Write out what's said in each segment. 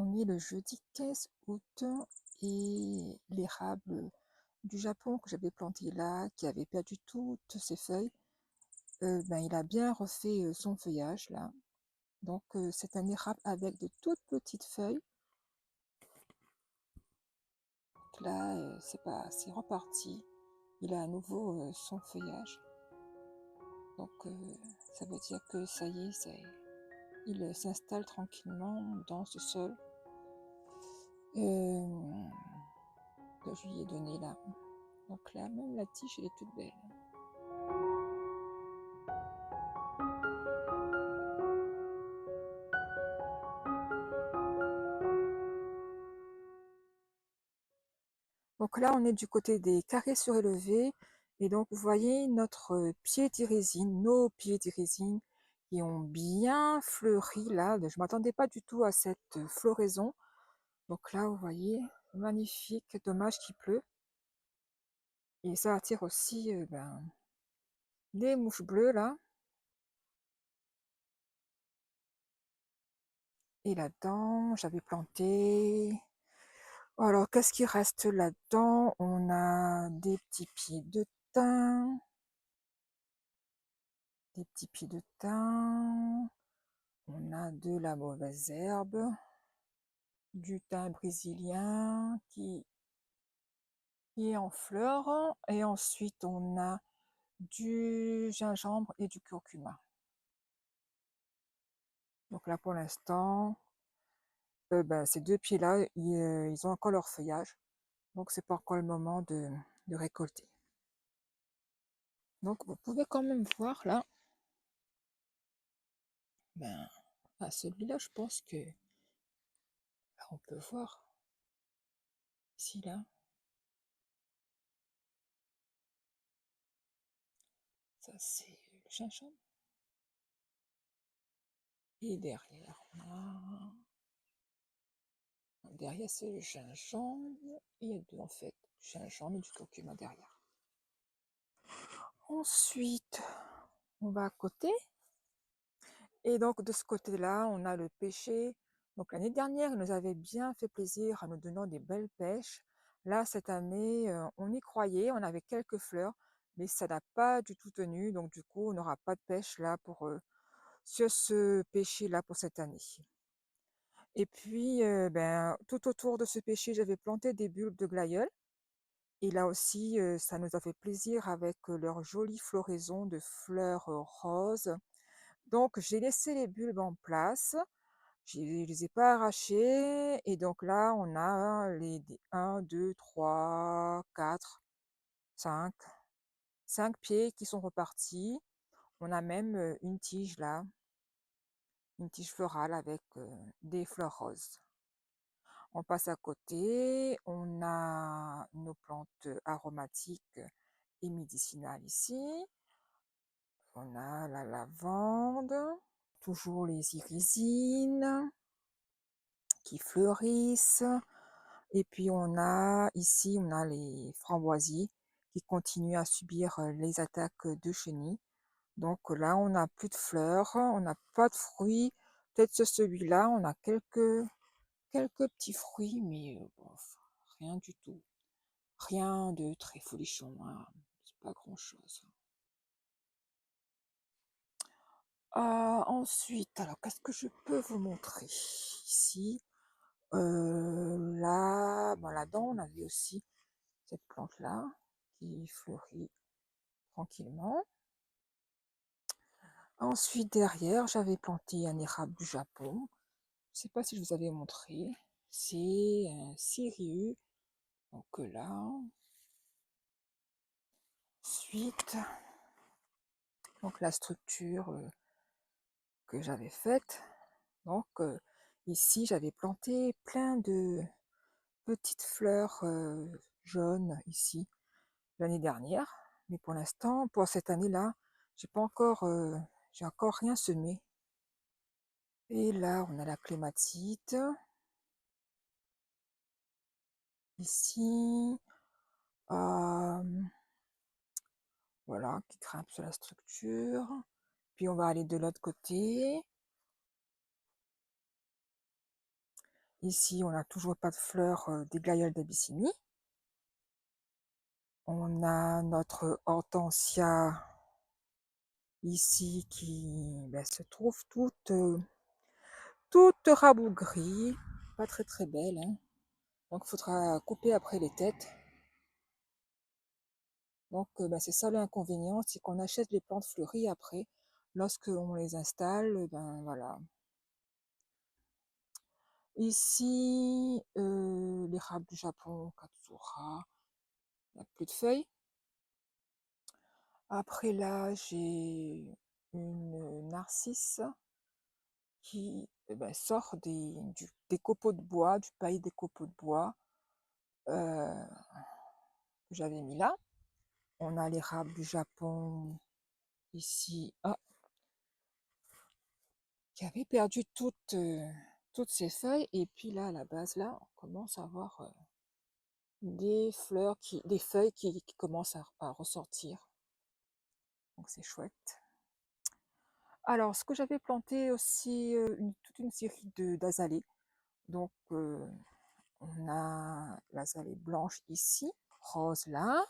On est le jeudi 15 août et l'érable du Japon que j'avais planté là, qui avait perdu toutes ses feuilles, il a bien refait son feuillage là. Donc c'est un érable avec de toutes petites feuilles. Donc là, c'est reparti. Il a à nouveau son feuillage. Donc ça veut dire que ça y est, il s'installe tranquillement dans ce sol que je lui ai donné là. Donc là, même la tige, elle est toute belle. Donc là, on est du côté des carrés surélevés. Et donc, vous voyez notre pied d'irésine, nos pieds d'irésine qui ont bien fleuri là. Je ne m'attendais pas du tout à cette floraison. Donc là, vous voyez, magnifique. Dommage qu'il pleut. Et ça attire aussi des mouches bleues là. Et là-dedans, j'avais planté. Alors, qu'est-ce qui reste là-dedans? On a des petits pieds de thym. Des petits pieds de thym. On a de la mauvaise herbe, du thym brésilien qui est en fleurs, et ensuite on a du gingembre et du curcuma. Donc là pour l'instant, ces deux pieds-là, ils ont encore leur feuillage, donc c'est pas encore le moment de récolter. Donc vous pouvez quand même voir là, à celui-là, je pense que là, on peut voir ici là, ça c'est le gingembre. Et derrière, derrière c'est le gingembre. Il y a deux en fait, du gingembre et du curcuma derrière. Ensuite, on va à côté. Et donc de ce côté-là, on a le pêcher. Donc l'année dernière, il nous avait bien fait plaisir en nous donnant des belles pêches. Là, cette année, on y croyait, on avait quelques fleurs, mais ça n'a pas du tout tenu. Donc du coup, on n'aura pas de pêche là sur ce pêcher-là pour cette année. Et puis, tout autour de ce pêcher, j'avais planté des bulbes de glaïeul. Et là aussi, ça nous a fait plaisir avec leur jolie floraison de fleurs roses. Donc, j'ai laissé les bulbes en place. Je ne les ai pas arrachés. Et donc là, on a les 1, 2, 3, 4, 5, 5 pieds qui sont repartis. On a même une tige là, une tige florale avec des fleurs roses. On passe à côté, on a nos plantes aromatiques et médicinales ici. On a la lavande, toujours les irisines qui fleurissent. Et puis on a ici, on a les framboisiers qui continuent à subir les attaques de chenilles. Donc là, on n'a plus de fleurs, on n'a pas de fruits. Peut-être sur celui-là, on a quelques petits fruits, mais rien du tout. Rien de très folichon, hein. C'est pas grand-chose. Ensuite, alors qu'est-ce que je peux vous montrer ici? Là-dedans, on avait aussi cette plante-là qui fleurit tranquillement. Ensuite, derrière, j'avais planté un érable du Japon. Je ne sais pas si je vous avais montré. C'est un sérieux. Donc là, ensuite, donc la structure que j'avais faite. Donc ici, j'avais planté plein de petites fleurs jaunes ici l'année dernière. Mais pour l'instant, pour cette année-là, j'ai encore rien semé. Et là, on a la clématite. Ici, voilà, qui grimpe sur la structure. Puis on va aller de l'autre côté. Ici, on n'a toujours pas de fleurs des glaïeuls d'Abyssinie. On a notre hortensia ici qui se trouve toute rabougrie, pas très très belle, hein. Donc il faudra couper après les têtes. Donc c'est ça l'inconvénient, c'est qu'on achète les plantes fleuries après. Lorsque on les installe, voilà. Ici, l'érable du Japon, Katsura, il n'y a plus de feuilles. Après là, j'ai une narcisse qui sort des copeaux de bois, du paillis des copeaux de bois que j'avais mis là. On a l'érable du Japon ici, qui avait perdu toutes ses feuilles. Et puis là, à la base, là, on commence à avoir des feuilles qui commencent à ressortir. Donc c'est chouette. Alors, ce que j'avais planté aussi, toute une série d'azalées. Donc, on a l'azalée blanche ici, rose là.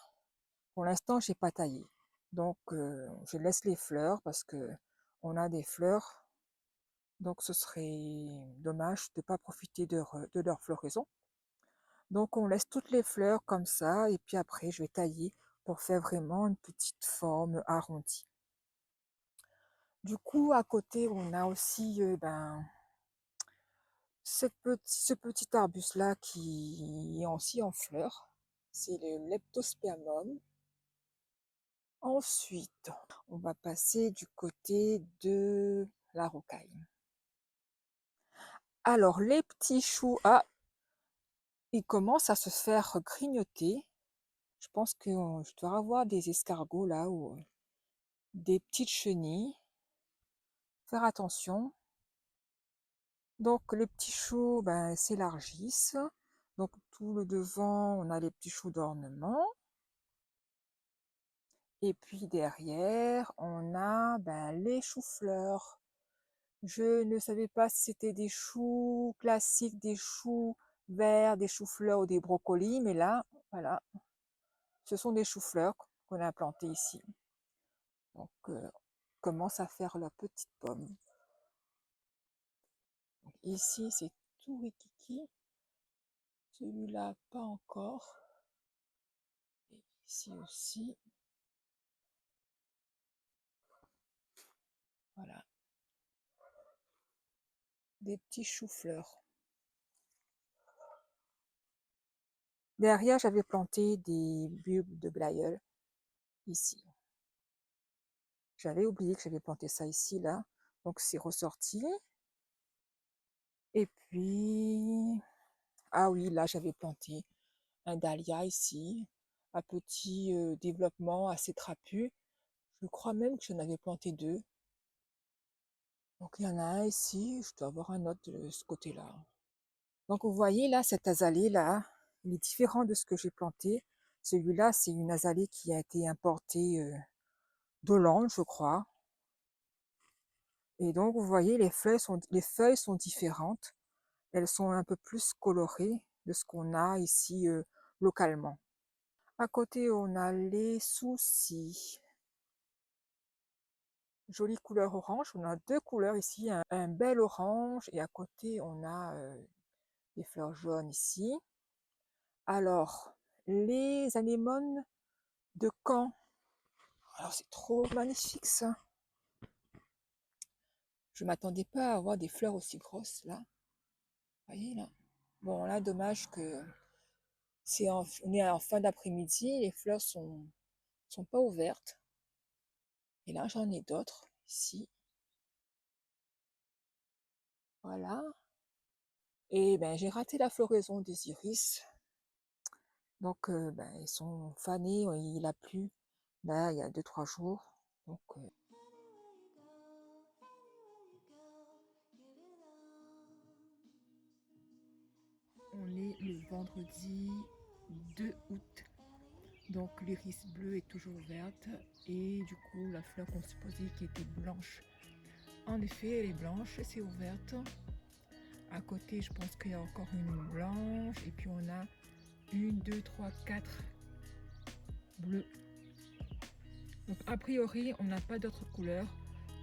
Pour l'instant, j'ai pas taillé. Donc, je laisse les fleurs parce que on a des fleurs. Donc, ce serait dommage de ne pas profiter de leur floraison. Donc, on laisse toutes les fleurs comme ça. Et puis après, je vais tailler pour faire vraiment une petite forme arrondie. Du coup, à côté, on a aussi ce petit arbuste-là qui est aussi en fleurs. C'est le leptospermum. Ensuite, on va passer du côté de la rocaille. Alors, les petits choux, ils commencent à se faire grignoter. Je pense que je dois avoir des escargots là ou des petites chenilles. Faire attention. Donc, les petits choux s'élargissent. Donc, tout le devant, on a les petits choux d'ornement. Et puis derrière, on a les choux-fleurs. Je ne savais pas si c'était des choux classiques, des choux verts, des choux-fleurs ou des brocolis, mais là, voilà, ce sont des choux-fleurs qu'on a plantés ici. Donc, on commence à faire la petite pomme. Donc, ici, c'est tout rikiki. Celui-là, pas encore. Et ici aussi. Voilà. Des petits choux-fleurs. Derrière, j'avais planté des bulbes de glaïeul ici. J'avais oublié que j'avais planté ça ici, là. Donc, c'est ressorti. Et puis, ah oui, là, j'avais planté un dahlia ici, à petit développement assez trapu. Je crois même que j'en avais planté deux. Donc, il y en a un ici, je dois avoir un autre de ce côté-là. Donc, vous voyez, là, cet azalée-là, il est différent de ce que j'ai planté. Celui-là, c'est une azalée qui a été importée d'Hollande, je crois. Et donc, vous voyez, les feuilles sont différentes. Elles sont un peu plus colorées de ce qu'on a ici localement. À côté, on a les soucis. Jolie couleur orange. On a deux couleurs ici, un bel orange et à côté, on a des fleurs jaunes ici. Alors, les anémones de Caen. Alors, c'est trop magnifique ça. Je ne m'attendais pas à avoir des fleurs aussi grosses là. Vous voyez là. Bon, là, dommage que on est en fin d'après-midi, les fleurs sont pas ouvertes. Et là, j'en ai d'autres ici. Voilà. Et j'ai raté la floraison des iris. Donc, ils sont fanés, il a plu là, il y a 2-3 jours. Donc, on est le vendredi 2 août. Donc, l'iris bleu est toujours verte et du coup, la fleur qu'on supposait qui était blanche. En effet, elle est blanche, c'est ouverte. À côté, je pense qu'il y a encore une blanche. Et puis on a une, deux, trois, quatre bleues. Donc a priori, on n'a pas d'autres couleurs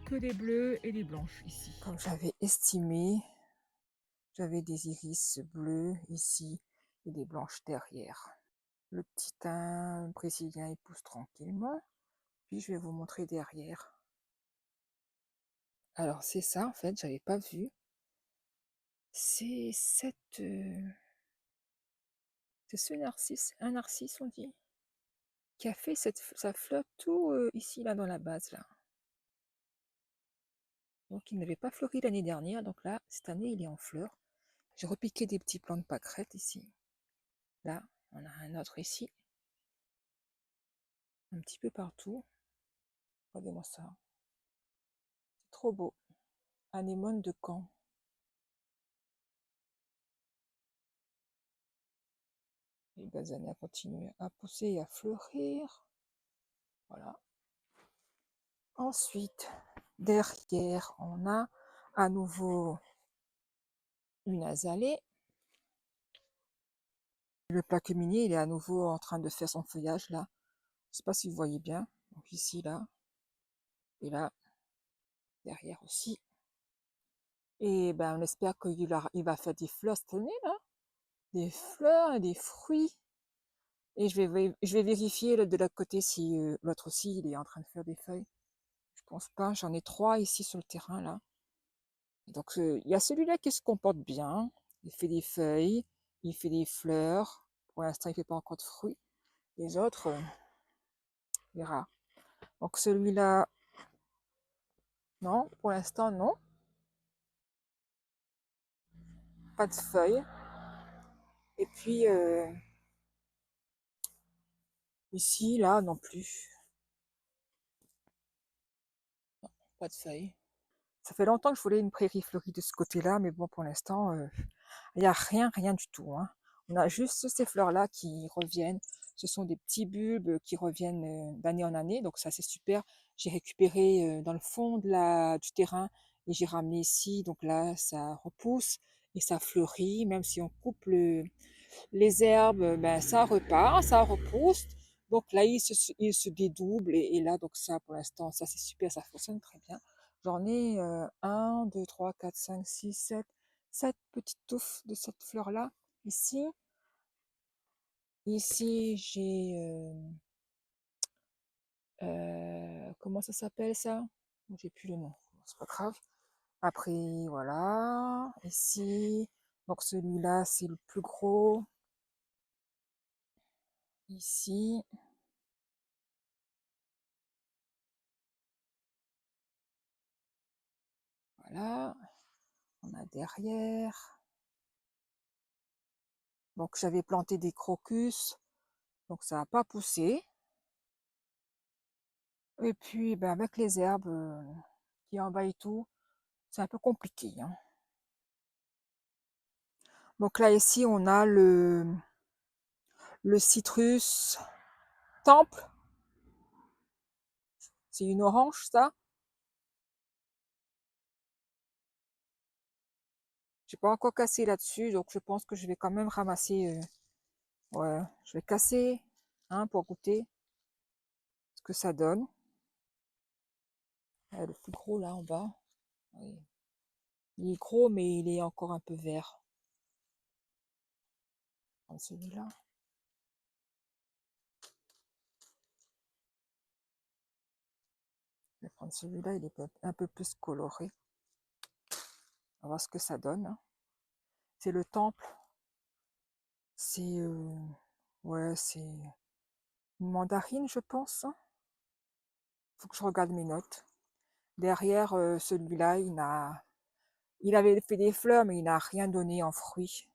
que des bleus et des blanches ici. Comme j'avais estimé, j'avais des iris bleus ici et des blanches derrière. Le petit thym brésilien, il pousse tranquillement. Puis je vais vous montrer derrière. Alors c'est ça en fait, j'avais pas vu. C'est cette... c'est ce narcisse, un narcisse on dit, qui a fait sa fleur tout ici là dans la base là. Donc il n'avait pas fleuri l'année dernière, donc là cette année il est en fleur. J'ai repiqué des petits plants de pâquerettes ici. Là on a un autre ici, un petit peu partout. Regardez-moi ça, c'est trop beau. Anémone de Caen. Les basanères continuent à pousser et à fleurir. Voilà. Ensuite, derrière, on a à nouveau une azalée. Le plaque minier, il est à nouveau en train de faire son feuillage là. Je ne sais pas si vous voyez bien. Donc ici, là, et là, derrière aussi. Et ben, on espère qu'il va faire des fleurs cette année là. Des fleurs et des fruits. Et je vais vérifier de l'autre côté si l'autre aussi, il est en train de faire des feuilles. Je pense pas. J'en ai 3 ici sur le terrain là. Donc il y a celui-là qui se comporte bien, il fait des feuilles, il fait des fleurs, pour l'instant il ne fait pas encore de fruits. Les autres, on verra. Donc celui-là, non, pour l'instant non, pas de feuilles. Et puis ici, là non plus, pas de feuilles. Ça fait longtemps que je voulais une prairie fleurie de ce côté-là, mais bon pour l'instant, il n'y a rien du tout, hein. On a juste ces fleurs-là qui reviennent. Ce sont des petits bulbes qui reviennent d'année en année. Donc ça, c'est super. J'ai récupéré dans le fond du terrain et j'ai ramené ici. Donc là, ça repousse et ça fleurit. Même si on coupe les herbes, ben, ça repart, ça repousse. Donc là, il se dédouble. Et là, donc ça, pour l'instant, ça, c'est super. Ça fonctionne très bien. J'en ai 1, 2, 3, 4, 5, 6, 7 petites touffes de cette fleur-là. Ici j'ai... comment ça s'appelle ça? J'ai plus le nom, c'est pas grave. Après, voilà. Ici, donc celui-là, c'est le plus gros. Ici, voilà. On a derrière. Donc j'avais planté des crocus, donc ça n'a pas poussé. Et puis, ben, avec les herbes qui envahissent tout, c'est un peu compliqué, hein. Donc là, ici, on a le citrus temple. C'est une orange, ça. J'ai pas encore cassé là-dessus, donc je pense que je vais quand même ramasser. Ouais, je vais casser pour goûter ce que ça donne. Le plus gros là en bas. Oui. Il est gros, mais il est encore un peu vert. Prendre celui-là. Je vais prendre celui-là, il est un peu plus coloré. On va voir ce que ça donne, hein. C'est le temple. C'est ouais, c'est une mandarine, je pense. Faut que je regarde mes notes. Derrière celui-là, il avait fait des fleurs, mais il n'a rien donné en fruits.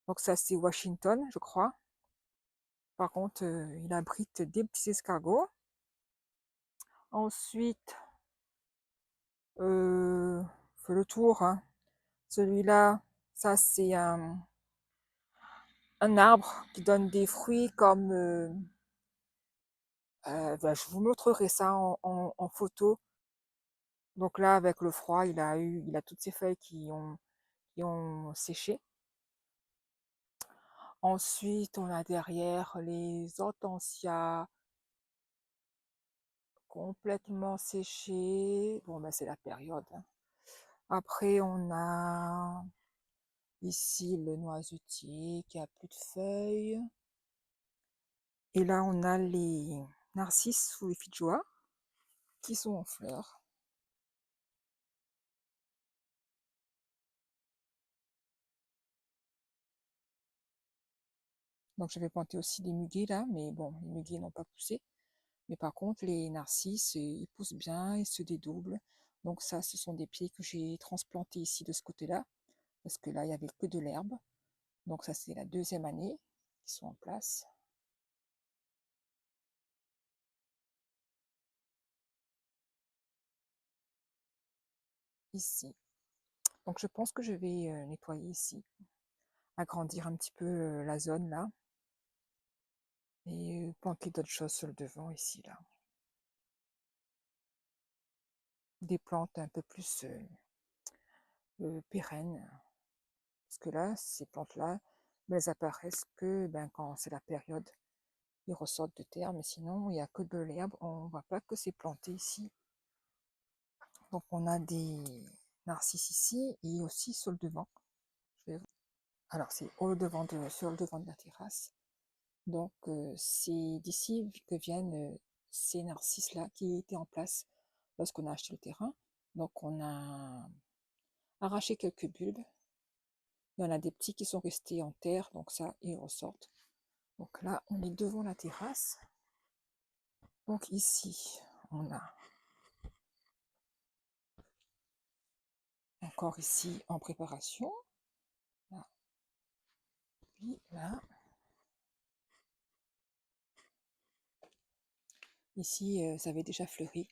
Donc ça, c'est Washington, je crois. Par contre, il abrite des petits escargots. Ensuite, fait le tour, hein. Celui-là, ça c'est un arbre qui donne des fruits comme... ben, je vous montrerai ça en photo. Donc là, avec le froid, il a toutes ces feuilles qui ont qui ont séché. Ensuite, on a derrière les hortensias complètement séchées. Bon, ben, c'est la période, hein. Après, on a ici le noisetier qui a plus de feuilles. Et là, on a les narcisses ou les feijoas qui sont en fleurs. Donc, j'avais planté aussi des muguets là, mais bon, les muguets n'ont pas poussé. Mais par contre, les narcisses, ils poussent bien, ils se dédoublent. Donc ça, ce sont des pieds que j'ai transplantés ici de ce côté-là, parce que là, il n'y avait que de l'herbe. Donc ça, c'est la deuxième année qu'ils sont en place. Ici. Donc je pense que je vais nettoyer ici, agrandir un petit peu la zone là, et planter d'autres choses sur le devant ici, là. Des plantes un peu plus pérennes. Parce que là, ces plantes-là, elles apparaissent que quand c'est la période. Ils ressortent de terre, mais sinon, il n'y a que de l'herbe. On ne voit pas que c'est planté ici. Donc, on a des narcisses ici et aussi sur le devant. Alors, c'est sur le devant de la terrasse. Donc, c'est d'ici que viennent ces narcisses-là qui étaient en place lorsqu'on a acheté le terrain. Donc, on a arraché quelques bulbes. Il y en a des petits qui sont restés en terre, donc ça, ils ressortent. Donc là, on est devant la terrasse. Donc ici, on a encore ici en préparation. Là, puis là. Ici, ça avait déjà fleuri.